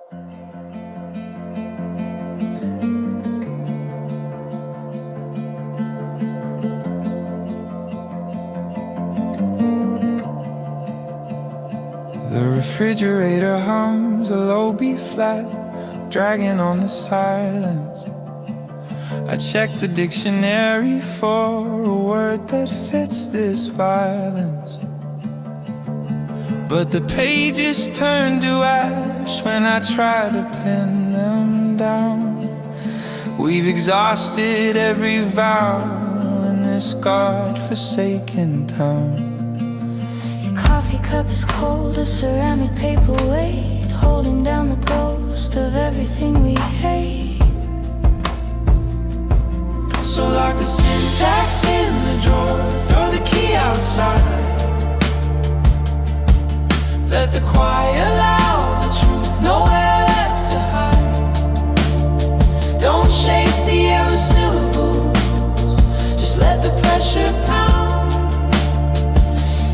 The refrigerator hums a low B flat, dragging on the silence. I check the dictionary for a word that fits this violence, but the pages turn to ash when I try to pin them down. We've exhausted every vowel in this God-forsaken town. Coffee cup is cold, a ceramic paperweight, holding down the ghost of everything we hate. So lock the syntax in the drawer, throw the key outside. Let the quiet allow the truth, nowhere left to hide. Don't shape the air with syllables, just let the pressure pound.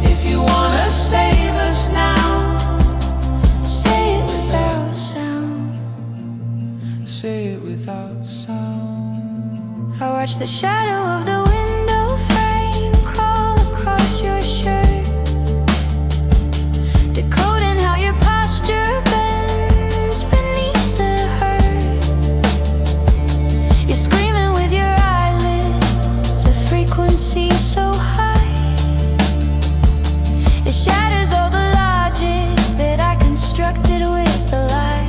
If you wanna save us now, say it without sound. say it without sound. I watch the shadow of the window frame crawl across your shirt, decoding how your posture bends beneath the hurt. You're screaming with your eyelids, a frequency so high it shatters all the logic that I constructed with a lie.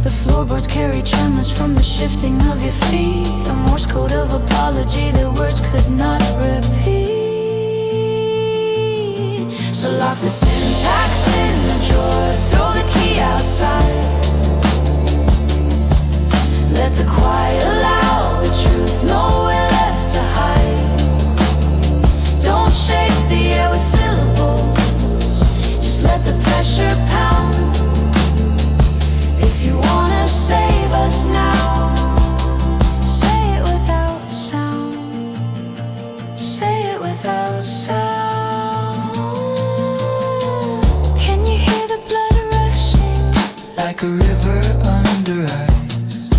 The floorboards carry tremors from the shifting of your feet, a Morse code of apology that words could not repeat. So lock the syntax in the drawer, throw the key outside. Let the quiet allow the truth, nowhere left to hide. Don't shape the air with syllables, just let the pressure pound. If you wanna save us now, say it without sound. Say it without sound. Can you hear the blood rushing like a river under ice?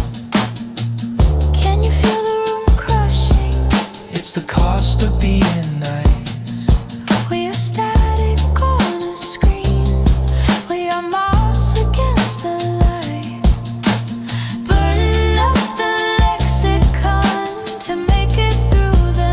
Can you feel the room crushing? It's the cost of being nice. We are static on a screen, we are moths against the light, burning up the lexicon to make it through the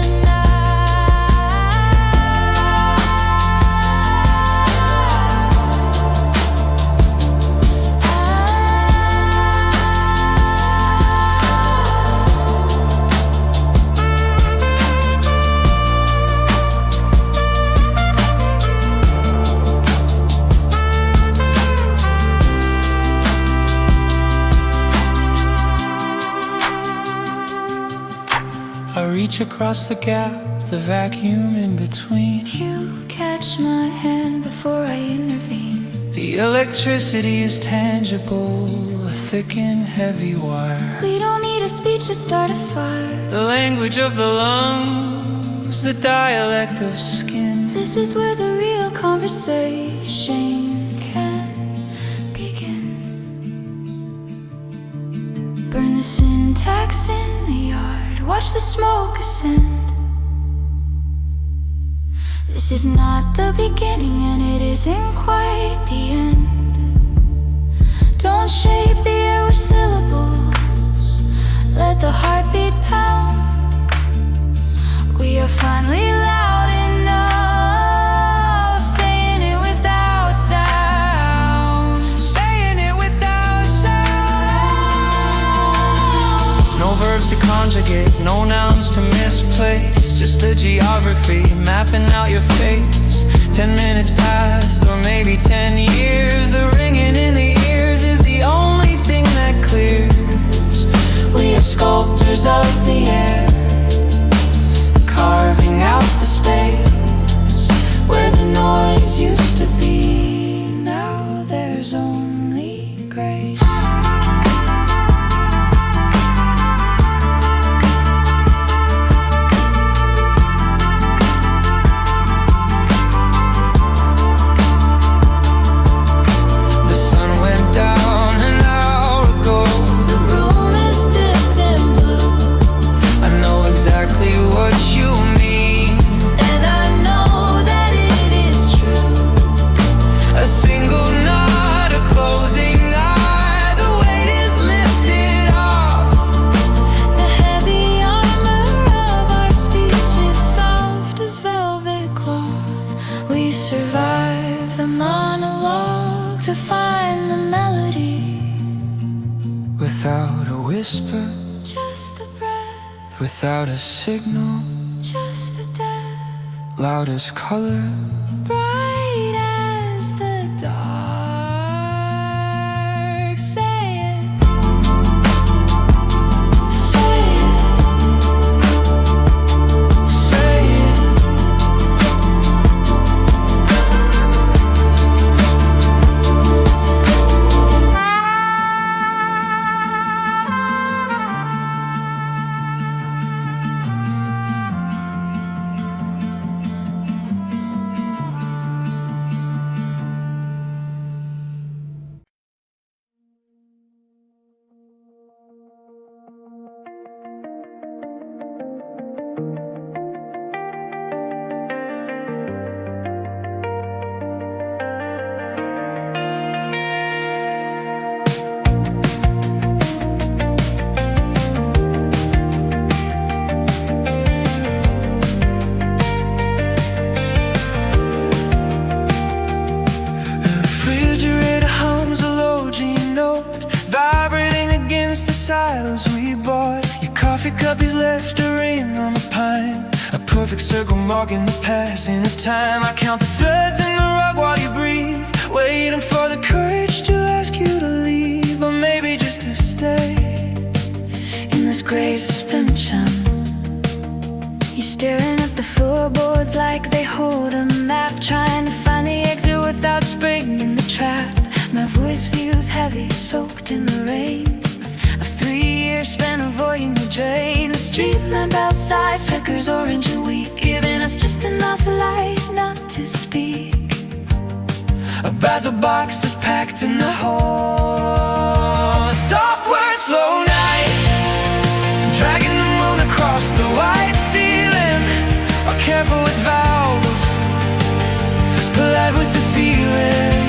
I reach across the gap, the vacuum in between. You catch my hand before I intervene. The electricity is tangible, a thick and heavy wire. We don't need a speech to start a fire. The language of the lungs, the dialect of skin. This is where the real conversation can begin. Burn the syntax in the yard, watch the smoke ascend. This is not the beginning and it isn't quite the end. Don't shape the air with syllables, let the heartbeat pound. We are finally loud enough, saying it without sound. Saying it without sound. No verbs to conjugate, no nouns to misplace, just the geography mapping out your face. 10 minutes past, or maybe 10 years. The ringing in the ears is the only thing that clears. We are sculptors of the air, carving out the space where the noise used to be. Now there's only grace. survive the monologue to find the melody. Without a whisper, Just the breath, without a signal, just the depth, loud as color, bright as the dark. Say it, say it, say it. Silence we bought. Your coffee cup is left to rain on the pine. A perfect circle marking the passing of time. I count the threads in the rug while you breathe, waiting for the courage to ask you to leave, or maybe just to stay. in this gray suspension. You're staring at the floorboards like they hold a map, trying to find the exit without springing the trap. My voice feels heavy, soaked in the rain. A 3 years spent avoiding the drain. The street lamp outside flickers orange and weak, giving us just enough light not to speak. About the box that's packed in the hall. Software, slow night, dragging the moon across the white ceiling. Are careful with vowels, polite with the feeling.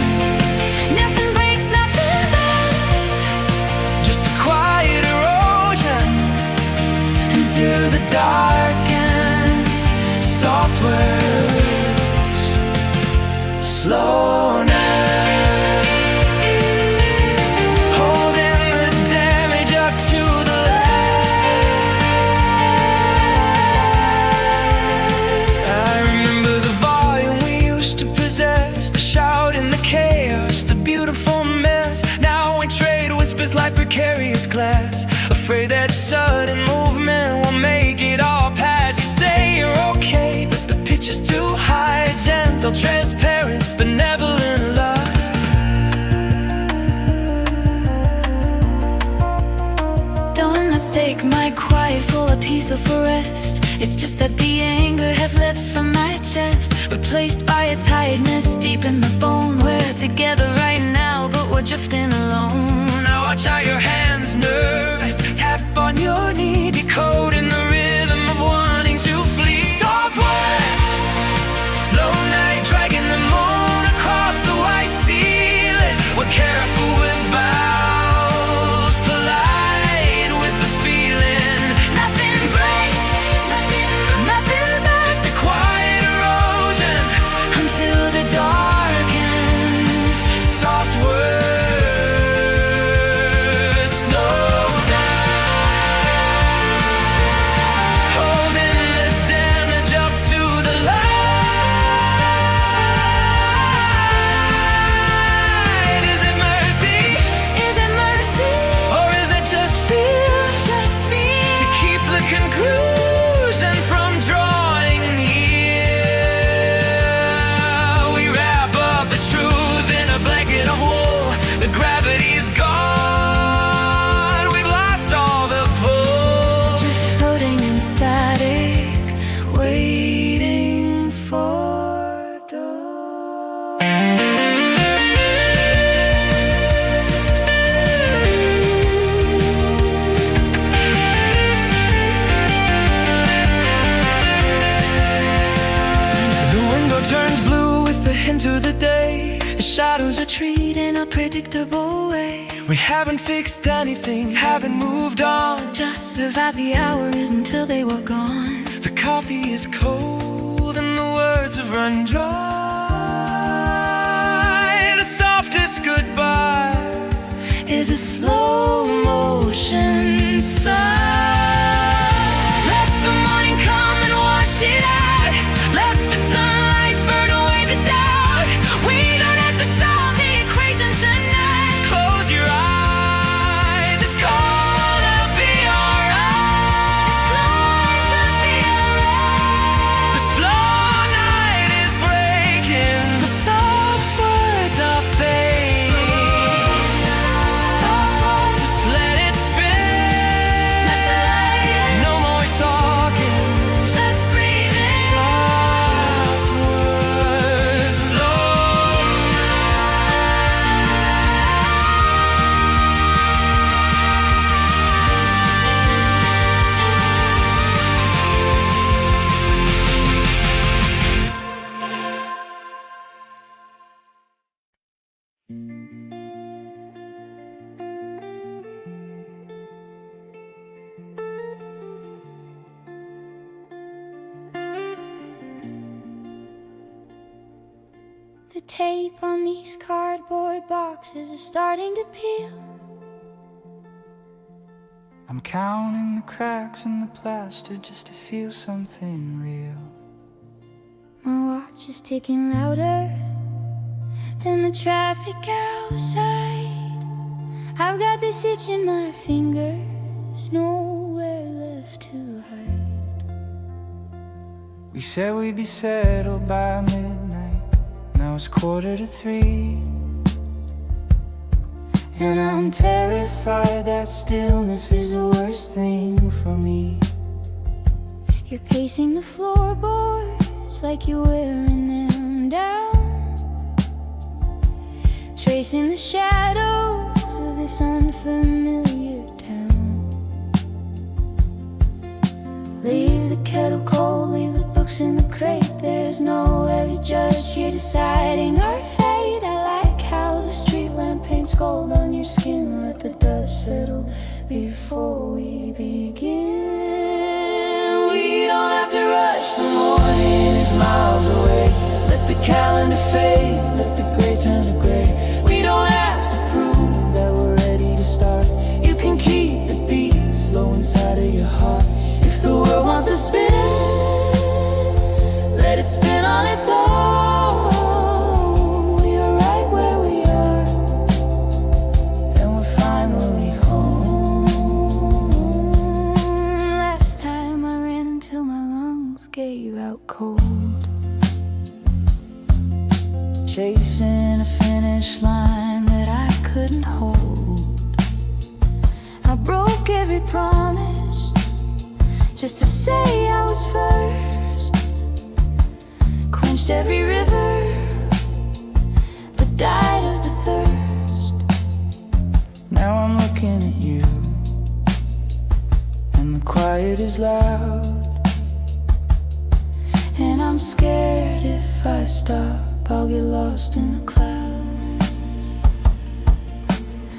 Nothing breaks, nothing bends, Just a quiet erosion into the darkens. soft words, slow night, holding the damage up to the light. I remember the volume we used to possess, the shout and the chaos, the beautiful mess. Now we trade whispers like precarious glass, afraid that a sudden movement will make it all pass. You say you're okay, but the pitch is too high, gentle, transparent, benevolent love. Don't mistake my quiet full of peace for rest. It's just that the anger has leapt from my chest, replaced by a tiredness deep in the bone. We're together right now, but we're drifting alone. Now watch how your hands nervous tap on your knee, decoding the rhythm of wanting to flee. Soft words, slow night, dragging the moon across the white ceiling. We're careful with vowels, polite with the feeling. Nothing breaks, nothing bends, Just a quiet erosion until the darkens. soft words, slow down, holding the damage up to the light. Is it mercy, Is it mercy? or is it just fear? Just fear. To keep the conclusion from drawing near, we wrap up the truth in a blanket of wool. The gravity's gone, we've lost all the pull. Just floating in static, waiting for dawn. The window turns blue with the hint of the day. The shadows are Retreat in a predictable way. we haven't fixed anything, haven't moved on. Just survive the hours until they were gone. The coffee is cold and the words have run dry. last goodbye is a slow motion sigh. Let the morning come and wash it out. Let the sunlight burn away the doubt. We don't have to solve the equation tonight. Just close your eyes. It's gonna be alright. It's going to be alright. The slow night is breaking. The soft words are fading. Just let it spin. Let the light in. No more talking. Just breathe in. Soft words, slow. The tape on these cardboard boxes is starting to peel. I'm counting the cracks in the plaster just to feel something real. My watch is ticking louder than the traffic outside. I've got this itch in my fingers, nowhere left to hide. We said we'd be settled by midnight. Now it's 2:45. And I'm terrified that stillness is the worst thing for me. You're pacing the floorboards like you're wearing them down, tracing the shadows of this unfamiliar town. Leave the kettle cold, leave the books in the crate. There's no heavy judge here deciding our fate. I like how the street lamp paints gold on your skin. Let the dust settle before we begin. We don't have to rush, the morning is miles away. Let the calendar fade, let the gray turn to gray. We don't have to prove that we're ready to start. You can keep the beat slow inside of your heart. If the world wants to spin, let it spin on its own. We are right where we are, and we're finally home. Last time I ran until my lungs gave out cold, chasing a finish line that I couldn't hold. I broke every promise just to say I was first, quenched every river, but died of the thirst. Now I'm looking at you, and the quiet is loud. And I'm scared if I stop, I'll get lost in the cloud.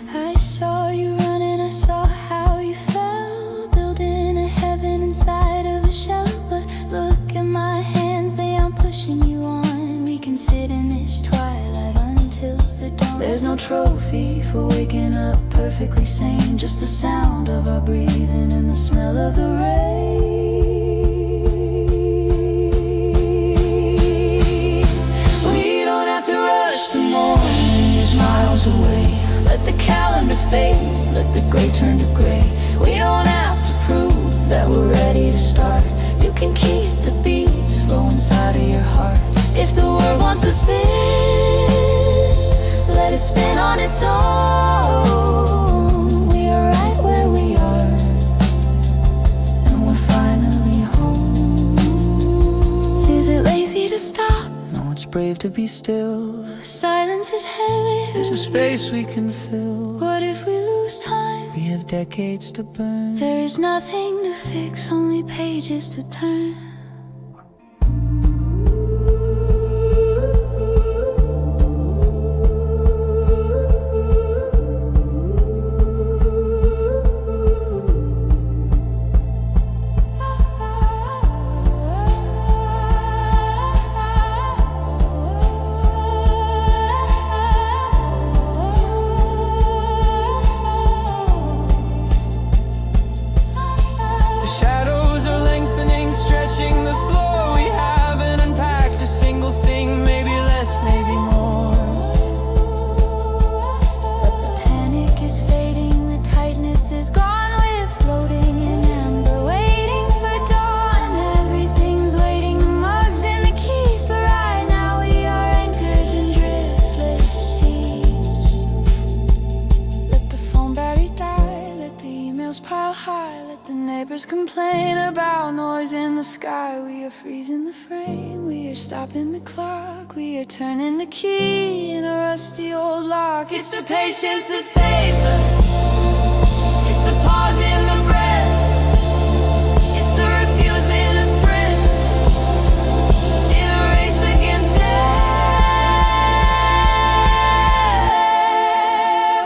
I saw you running, I saw how you fell, building a heaven inside of a shell. But look at my hands, they aren't pushing you on. We can sit in this twilight until the dawn. There's no trophy for waking up perfectly sane, just the sound of our breathing and the smell of the rain. We don't have to rush, the morning is miles away. Let the calendar fade, let the gray turn to gray. We don't have to prove that we're ready to start. You can keep the beat slow inside of your heart. If the world wants to spin, let it spin on its own. We are right where we are, and we're finally home. Is it lazy to stop? No, it's brave to be still. Silence is heavy. There's a space we can fill. What if we lose time? We have decades to burn. There is nothing to fix, only pages to turn. complain about noise in the sky. We are freezing the frame, we are stopping the clock, we are turning the key in a rusty old lock. It's the patience that saves us, it's the pause in the breath, it's the refusing to sprint in a race against death.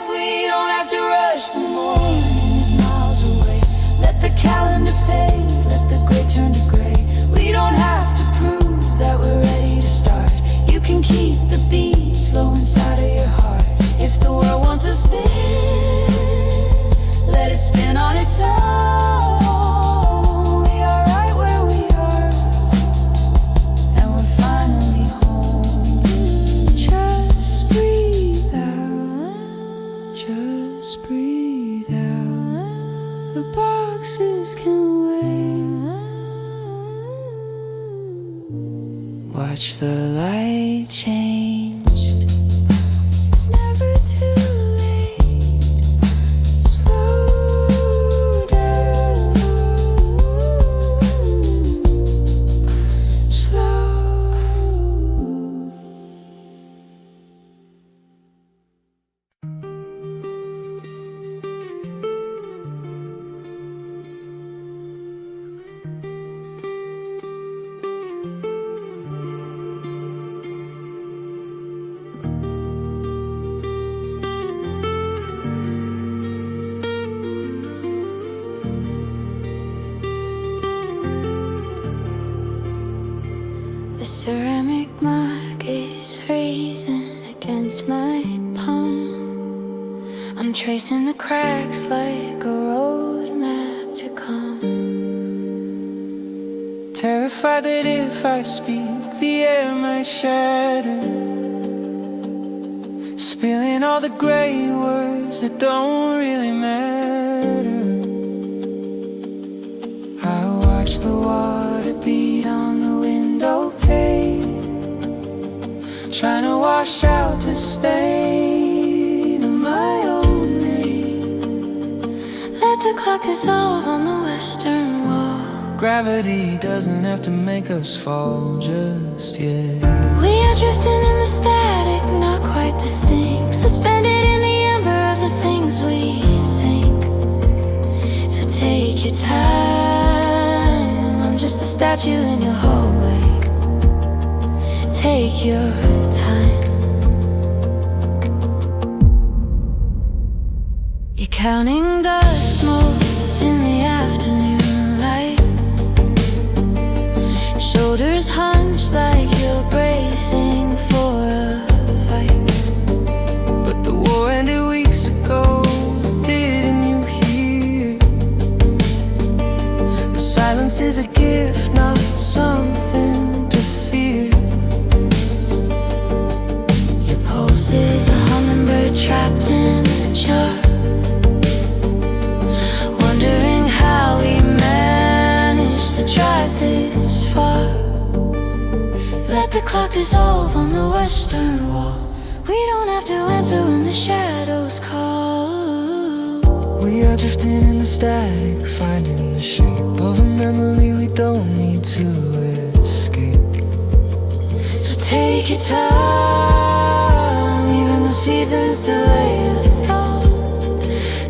We don't have to rush the morning is miles away. Let the calendar fade, let the gray turn to gray. We don't have to prove that we're ready to start. You can keep the beat slow inside of your heart. If the world wants to spin, let it spin on its own. We are right where we are, and we're finally home. Just breathe out, just breathe out. The boxes can wait. Watch the light change. It's never too late. Slow down, slow. The ceramic mug is freezing against my palm. I'm tracing the cracks like a road map to come. Terrified that if I speak, the air might shatter, spilling all the gray words that don't really matter. I watch the water beat on the window pane, trying to wash out the stain of my own name. Let the clock dissolve on the western wall. Gravity doesn't have to make us fall just yet. We are drifting in the static, not quite distinct, suspended in the amber of the things we think. So take your time, I'm just a statue in your hallway. Take your time. You're counting dust motes in the afternoon light, shoulders hunched like you're bracing for a fight. But the war ended weeks ago, didn't you hear? The silence is a gift, not something to fear. Your pulse is a hummingbird trapped in a jar, wondering how we managed to drive this far. Let the clock dissolve on the western wall. We don't have to answer when the shadows call. We are drifting in the static, finding the shape of a memory we don't need to escape. So take your time, even the seasons delay the thought.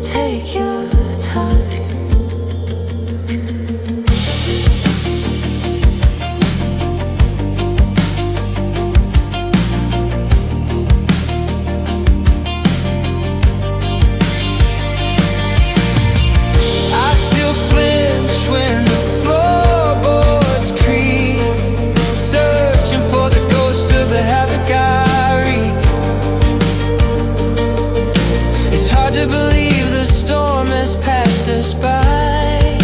Take your time. To believe the storm has passed us by,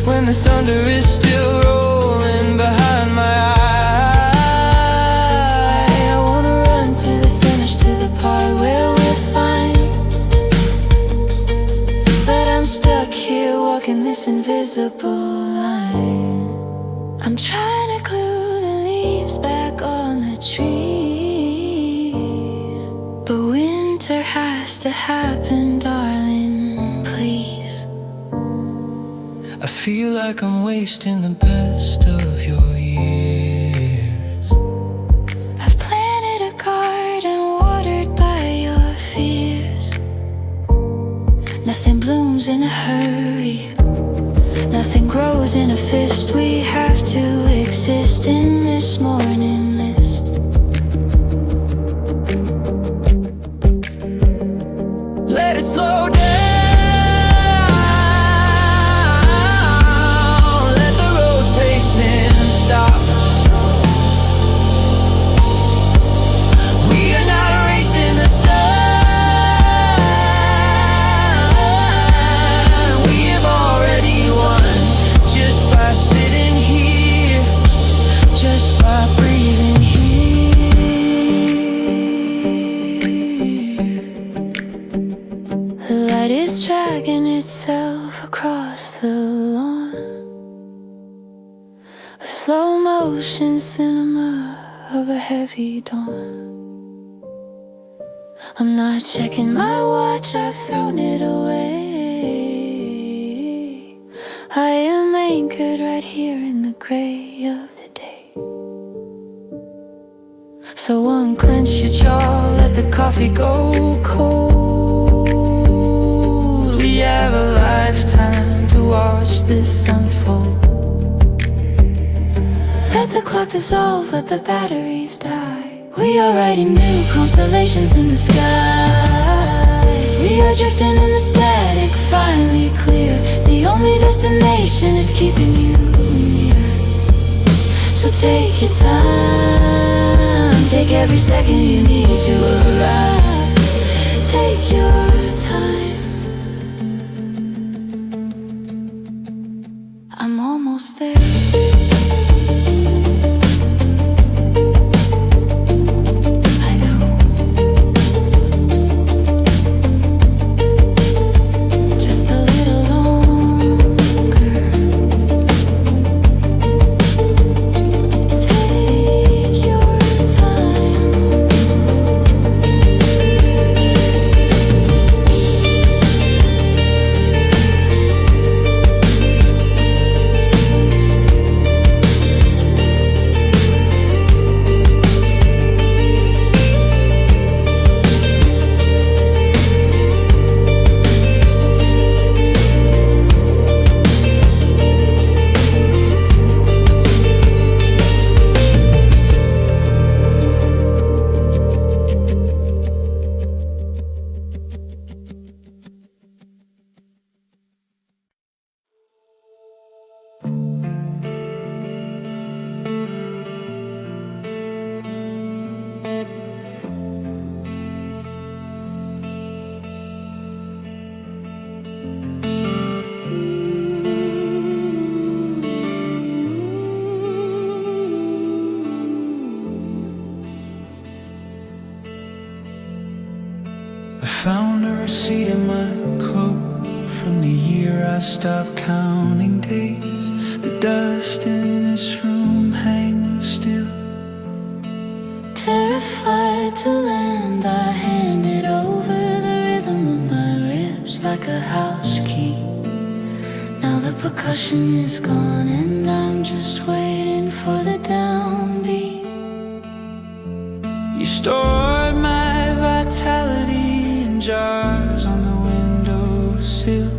when the thunder is still rolling behind my eye. I wanna run to the finish, to the part where we're fine, but I'm stuck here walking this invisible line. I'm trying to glue the leaves back on the trees, but winter has to happen, darling, please. feel like I'm wasting the best of your years. I've planted a garden watered by your fears. Nothing blooms in a hurry, nothing grows in a fist. We have to exist in this morning mist. Let it slow down. Let the rotation stop. We are not racing the sun. We have already won just by sitting here, just by breathing here. The light is dragging itself across the lawn, a slow motion cinema of a heavy dawn. I'm not checking my watch, I've thrown it away. I am anchored right here in the gray of the day. So unclench your jaw, let the coffee go cold. We have a lifetime to watch this unfold. Let the clock dissolve, let the batteries die. We are writing new constellations in the sky. We are drifting in the static, finally clear. The only destination is keeping you near. So take your time, take every second you need to arrive. Take your time. I'm almost there. I found a receipt in my coat from the year I stopped counting days. The dust in this room hangs still. Terrified to land, I handed over the rhythm of my ribs like a house key. Now the percussion is gone and I'm just waiting for the downbeat. You stored my vitality in jars on the windowsill,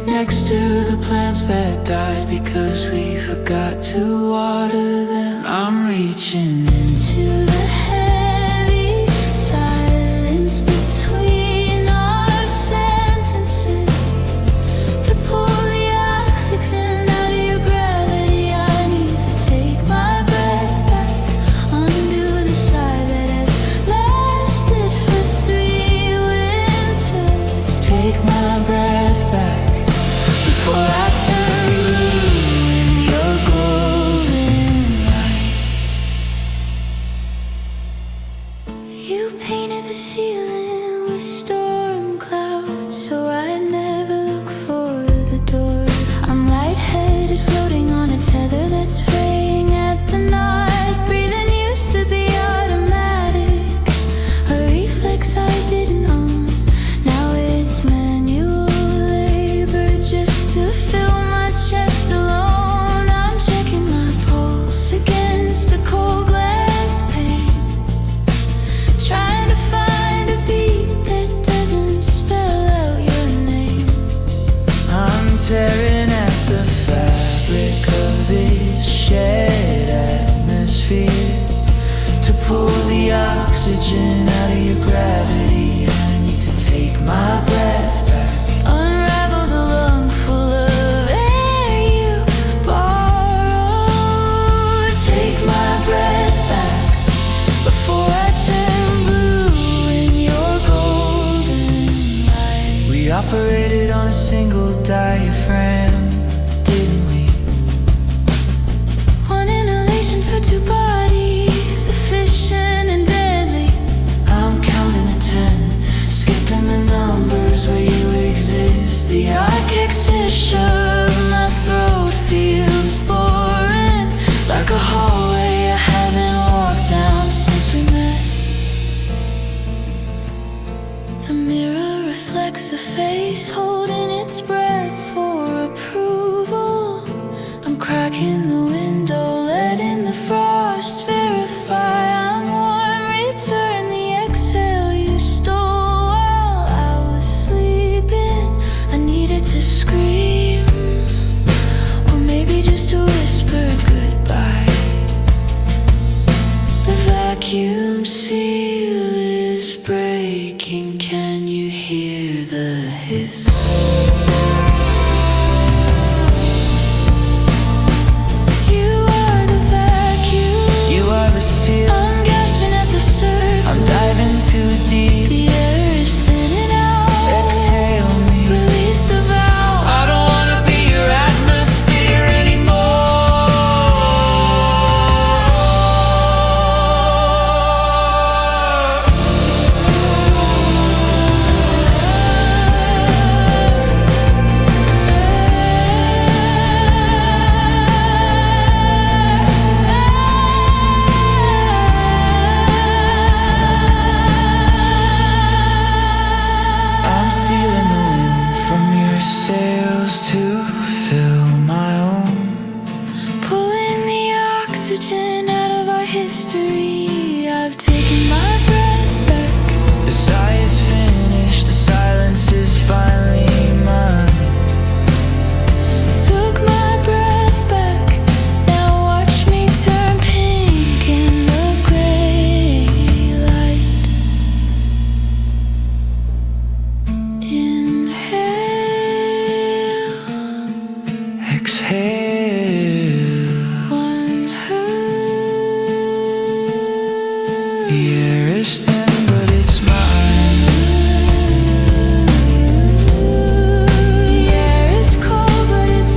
Next to the plants that died because we forgot to water them. I'm reaching into the heavy silence between our sentences to pull the oxygen out of your gravity. I need to take my breath back, undo the sigh that has lasted for 3 winters. take my breath back Before I turn blue in your golden light. You painted the ceiling with storm clouds, so I'd never look for the door. I'm lightheaded, floating on a tether that's fraying at the knot. Breathing used to be automatic, a reflex I didn't own. Now it's manual labor just to fill my chest oxygen out of your gravity. I need to take my breath back. Unravel the lung full of air you borrowed. Take my breath back before I turn blue in your golden light. We operated on a single diaphragm, didn't we? One inhalation for two bodies, efficient and deadly. I'm counting to 10, skipping the numbers where you exist. The arc excision of my throat feels foreign, like a hallway I haven't walked down since we met. The mirror reflects a face holding its breath for approval. I'm cracking the window, letting the frost verify I'm warm. Return the exhale you stole while I was sleeping. I needed to scream, or maybe just to whisper goodbye. The vacuum seal is breaking. Can you hear the hiss? You are the vacuum. You are the seal. I'm gasping at the surface. I'm diving too deep. The air is thinning out. Exhale me. Release the valve. I don't wanna be your atmosphere I'm stealing the wind from your sails to fill my own. Pulling the oxygen out of our history. I've taken my breath back. The sigh is finished, the silence is finally mine. Took my breath back. Now watch me turn pink in the gray light. Inhale, Exhale. one hurt. The air is thin, but it's mine. The air is cold, but it's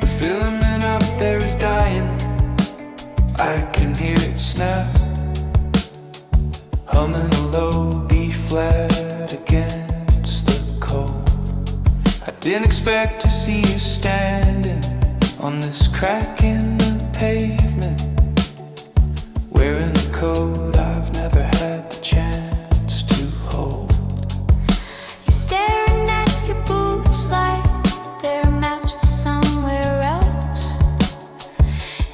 The filament up there is dying. I can hear it snap. Humming a low B flat against the cold. I didn't expect to see you standing on this crack in the pavement, wearing a coat I've never had the chance to hold. You're staring at your boots like they're maps to somewhere else.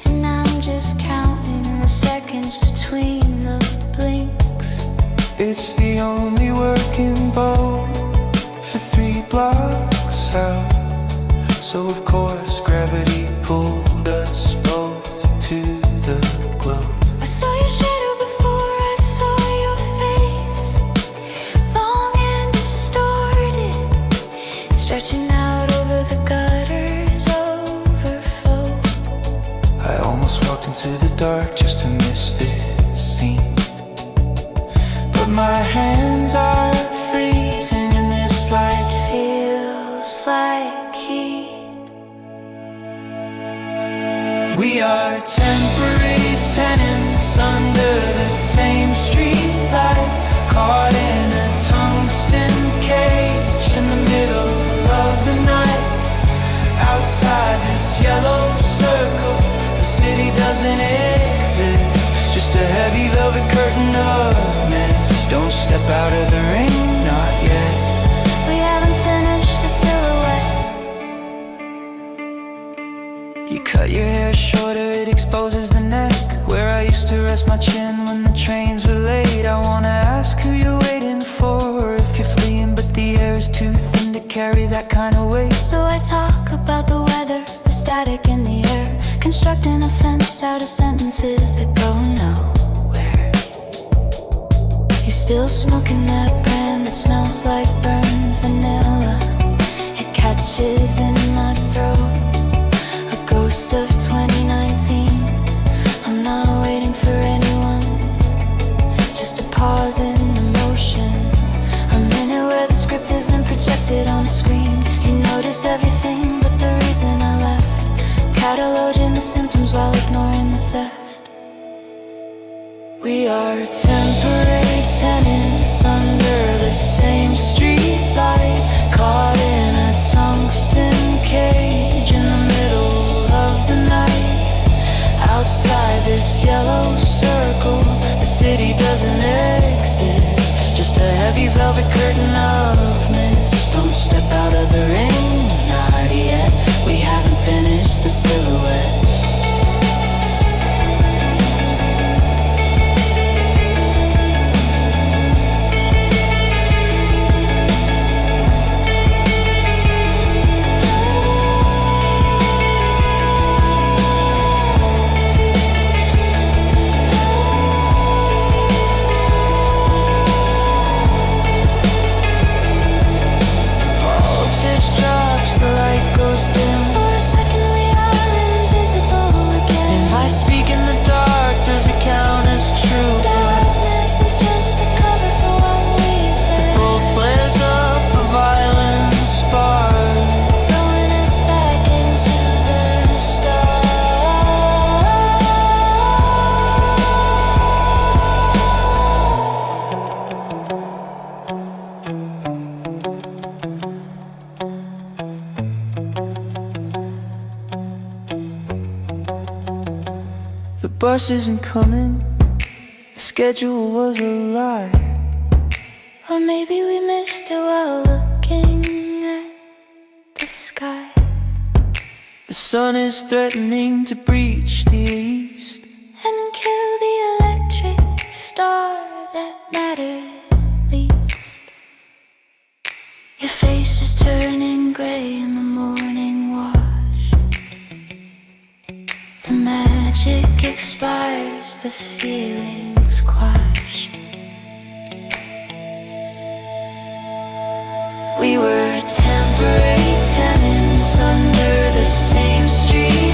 And I'm just counting the seconds between the blinks. It's the only working boat for 3 blocks out. So of course gravity pulled us both to the globe. I saw your shadow before I saw your face, long and distorted, stretching out over the gutter's overflow. I almost walked into the dark just to miss this scene, but my hands are freezing and this light Feels like heat. We are temporary tenants step out of the rain, not yet. We haven't finished the silhouette. You cut your hair shorter, it exposes the neck. Where I used to rest my chin when the trains were late. I wanna ask who you're waiting for, or if you're fleeing, but the air is too thin to carry that kind of weight. So I talk about the weather, the static in the air, constructing a fence out of sentences that go nowhere. You're still smoking that brand that smells like burned vanilla. It catches in my throat, a ghost of 2019. I'm not waiting for anyone, just a pause in emotion. A minute where the script isn't projected on a screen. You notice everything but the reason I left, cataloging the symptoms while ignoring the theft. We are temporary tenants under the same street light, caught in a tungsten cage in the middle of the night. Outside this yellow circle, the city doesn't exist, just a heavy velvet curtain of mist. Don't step out of the rain, not yet. We haven't finished the silhouette. The light goes dim. For a second we are invisible again. If I speak in the dark, does it count as true? Darkness is just a cover for what we've The been, bulb flares up a violent spark, throwing us back into the stars. the bus isn't coming, the schedule was a lie. Or maybe we missed it while looking at the sky. The sun is threatening to breach the east, And kill the electric star that mattered least. Your face is turning gray in the morning wash. The magic expires, the feelings quash. We were temporary tenants under the same street